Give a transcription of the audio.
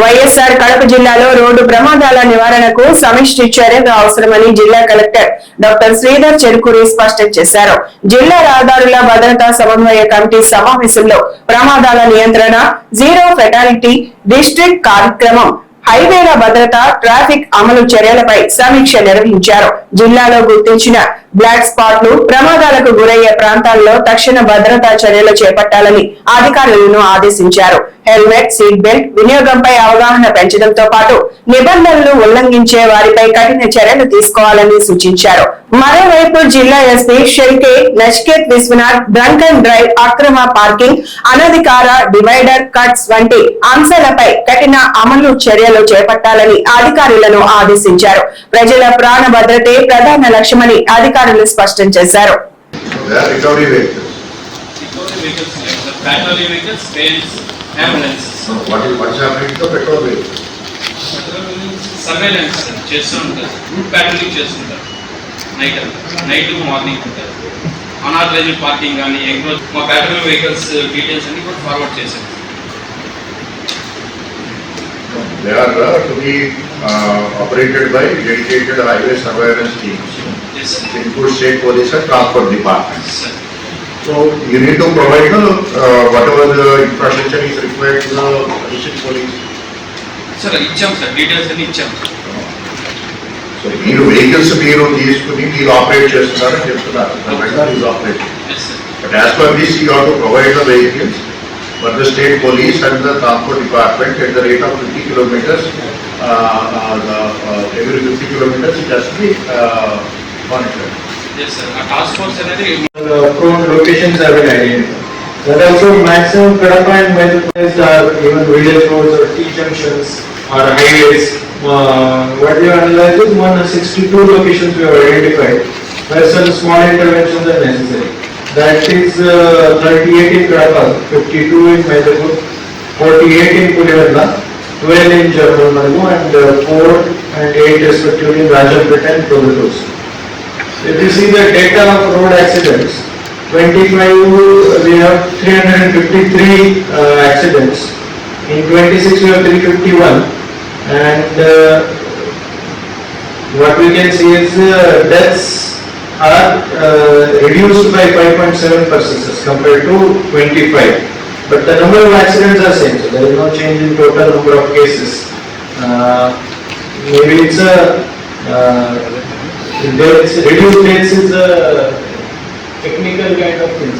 వైఎస్ఆర్ కడప జిల్లాలో రోడ్డు ప్రమాదాల నివారణకు సమిష్టి చర్యలు అవసరమని జిల్లా కలెక్టర్ డాక్టర్ శ్రీధర్ చెరుకూరి స్పష్టం చేశారు. జిల్లా రహదారుల భద్రతా సమన్వయ కమిటీ సమావేశంలో ప్రమాదాల నియంత్రణ, జీరో ఫెటాలిటీ డిస్ట్రిక్ట్ కార్యక్రమం, హైవేల భద్రత, ట్రాఫిక్ అమలు చర్యలపై సమీక్ష నిర్వహించారు. జిల్లాలో గుర్తించిన బ్లాక్ స్పాట్లు, ప్రమాదాలకు గురయ్యే ప్రాంతాల్లో తక్షణ భద్రతా చర్యలు చేపట్టాలని అధికారులను ఆదేశించారు. హెల్మెట్, సీట్ బెల్ట్ వినియోగంపై అవగాహన పెంచడంతో పాటు నిబంధనలు ఉల్లంఘించే వారిపై కఠిన చర్యలు తీసుకోవాలని సూచించారు. మరోవైపు జిల్లా SP Shelke Nachiket Vishwanath drunk and drive, అక్రమ పార్కింగ్, అనధికార డివైడర్ కట్స్ వంటి అంశాలపై కఠిన అమలు చర్యలు చేపట్టాలని అధికారులను ఆదేశించారు. ప్రజల ప్రాణ భద్రతే ప్రధాన లక్ష్యమని అధికారులు స్పష్టం చేశారు. నైట్ మార్నింగ్ ఉంటారు. అనాథరైజ్డ్ పార్కింగ్ కానీ ఎంక్రోచ్ మా పెట్రోల్ వెహికల్స్ డీటెయిల్స్ అన్ని కూడా ఫార్వర్డ్ చేశారు. They are to be operated by dedicated highway surveillance teams. Yes, sir. Include state police and transport departments. Yes, sir. So you need to provide whatever the infrastructure is required to the district police. Sir ఇచ్చాం sir, details అన్ని ఇచ్చాం. So మీరు vehicles మీరు తీసుకుని మీరు operate చేస్తున్నారని చెప్తున్నారు. The vendor is operating. Yes, sir. But as per this you have to provide the vehicles for the state police and the transport department at the rate of 50 kilometers. Every 50 kilometers it has to be monitored. Yes, sir. A task force అనేది prone locations have been identified. That also maximum Kadapa and Medicines are even village roads or T junctions or highways. What we have analyzed is 162 locations we have identified where some small interventions are necessary. That is 38 in Kadapa, 52 in Medicine, 48 in Pulivella, 12 in Jabalmanu and 4 and 8 respectively in Rajapeta and Providos. If you see the data of road accidents, 25 we have 353 accidents. In 26 we have 351, and what we can see is deaths are reduced by 5.7% as compared to 25. But the number of accidents are same, so there is no change in total number of cases. Maybe it's a reduced deaths is a technical kind of thing.